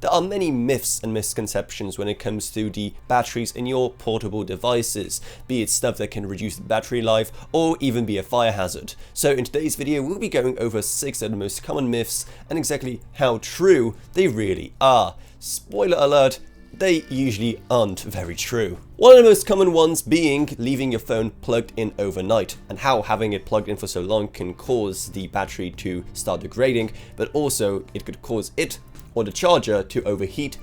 There are many myths and misconceptions when it comes to the batteries in your portable devices, be it stuff that can reduce the battery life or even be a fire hazard. So in today's video we'll be going over 6 of the most common myths and exactly how true they really are. Spoiler alert, they usually aren't very true. One of the most common ones being leaving your phone plugged in overnight, and how having it plugged in for so long can cause the battery to start degrading, but also it could cause it or the charger to overheat,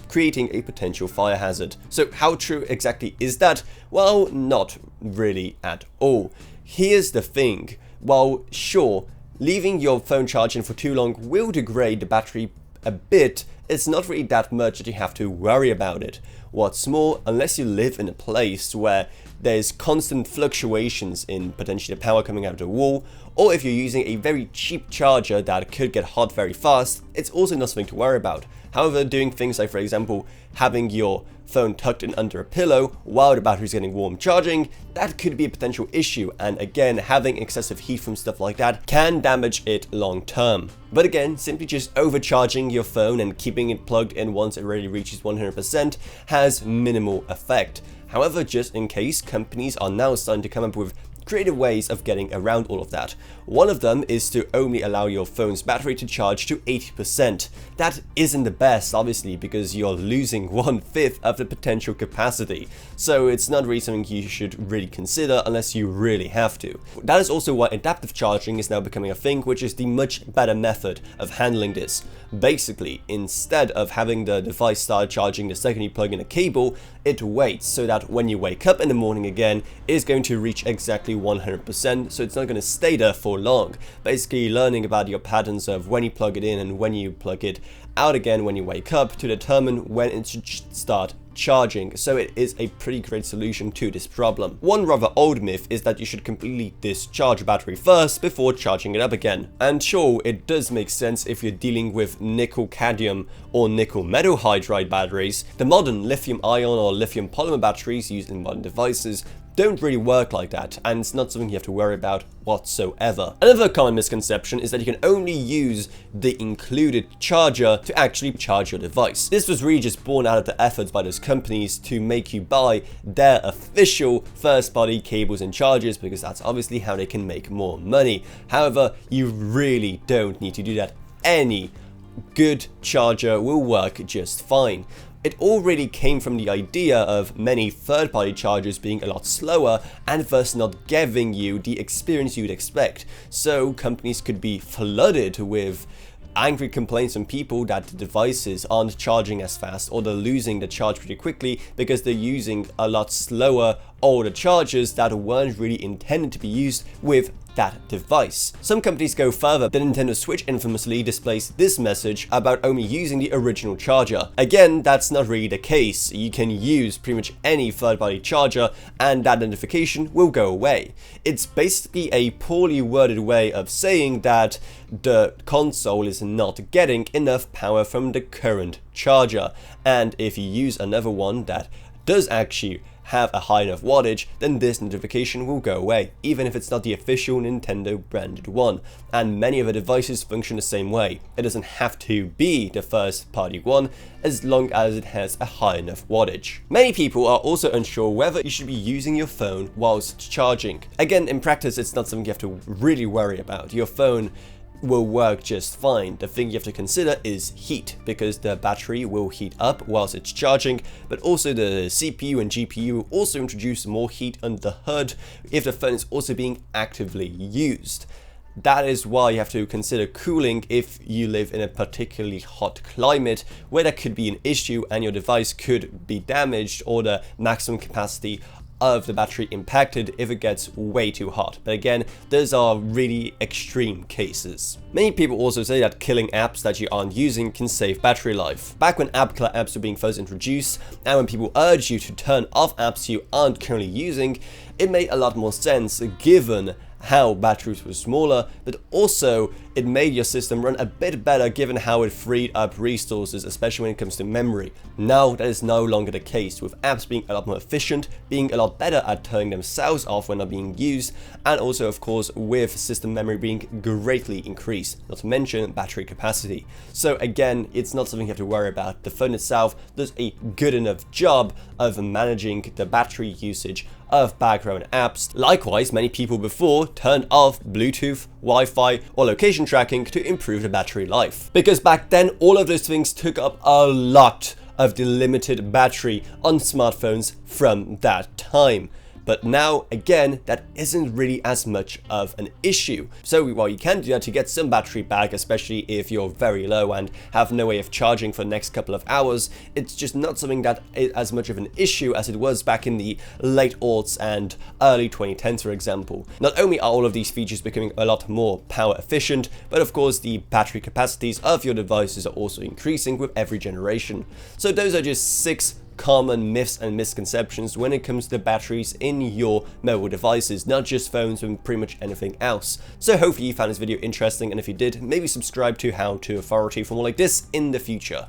creating a potential fire hazard. So how true exactly is that? Well, not really at all. Here's the thing. While sure, leaving your phone charging for too long will degrade the battery a bit, it's not really that much that you have to worry about it. What's more, unless you live in a place where there's constant fluctuations in potentially the power coming out of the wall, or if you're using a very cheap charger that could get hot very fast, it's also not something to worry about. However, doing things like, for example, having your phone tucked in under a pillow while the battery's getting warm charging, that could be a potential issue, and again, having excessive heat from stuff like that can damage it long term. But again, simply just overcharging your phone and keeping it plugged in once it already reaches 100% has minimal effect. However, just in case, companies are now starting to come up with creative ways of getting around all of that. One of them is to only allow your phone's battery to charge to 80%. That isn't the best, obviously, because you're losing 1/5 of the potential capacity. So it's not really something you should really consider unless you really have to. That is also why adaptive charging is now becoming a thing, which is the much better method of handling this. Basically, instead of having the device start charging the second you plug in a cable, it waits so that when you wake up in the morning again, it is going to reach exactly 100%, so it's not going to stay there for long. Basically learning about your patterns of when you plug it in and when you plug it out again when you wake up to determine when it should start charging. So it is a pretty great solution to this problem. One rather old myth is that you should completely discharge a battery first before charging it up again. And sure, it does make sense if you're dealing with nickel cadmium or nickel metal hydride batteries. The modern lithium-ion or lithium polymer batteries used in modern devices don't really work like that, and it's not something you have to worry about whatsoever. Another common misconception is that you can only use the included charger to actually charge your device. This was really just born out of the efforts by those companies to make you buy their official first-party cables and chargers, because that's obviously how they can make more money. However, you really don't need to do that. Any good charger will work just fine. It all really came from the idea of many third-party chargers being a lot slower and thus not giving you the experience you'd expect. So companies could be flooded with angry complaints from people that the devices aren't charging as fast, or they're losing the charge pretty quickly because they're using a lot slower older chargers that weren't really intended to be used with that device. Some companies go further. The Nintendo Switch infamously displays this message about only using the original charger. Again, that's not really the case. You can use pretty much any third-party charger and that notification will go away. It's basically a poorly worded way of saying that the console is not getting enough power from the current charger, and if you use another one that does actually have a high enough wattage, then this notification will go away, even if it's not the official Nintendo branded one. And many of the devices function the same way. It doesn't have to be the first party one, as long as it has a high enough wattage. Many people are also unsure whether you should be using your phone whilst charging. Again, in practice, it's not something you have to really worry about. Your phone will work just fine. The thing you have to consider is heat, because the battery will heat up whilst it's charging, but also the CPU and GPU will also introduce more heat under the hood if the phone is also being actively used. That is why you have to consider cooling if you live in a particularly hot climate where that could be an issue and your device could be damaged or the maximum capacity of the battery impacted if it gets way too hot. But again, those are really extreme cases. Many people also say that killing apps that you aren't using can save battery life. Back when app killer apps were being first introduced, and when people urged you to turn off apps you aren't currently using, it made a lot more sense given how batteries were smaller, but also it made your system run a bit better given how it freed up resources, especially when it comes to memory. Now that is no longer the case, with apps being a lot more efficient, being a lot better at turning themselves off when not being used, and also of course with system memory being greatly increased, not to mention battery capacity. So again, it's not something you have to worry about. The phone itself does a good enough job of managing the battery usage of background apps. Likewise, many people before turned off Bluetooth, Wi-Fi, or location tracking to improve the battery life. Because back then, all of those things took up a lot of the limited battery on smartphones from that time. But now, again, that isn't really as much of an issue. So while you can do that to get some battery back, especially if you're very low and have no way of charging for the next couple of hours, it's just not something that is as much of an issue as it was back in the late aughts and early 2010s, for example. Not only are all of these features becoming a lot more power efficient, but of course the battery capacities of your devices are also increasing with every generation. So those are just 6 common myths and misconceptions when it comes to batteries in your mobile devices, not just phones, but pretty much anything else. So hopefully you found this video interesting, and if you did, maybe subscribe to How To Authority for more like this in the future.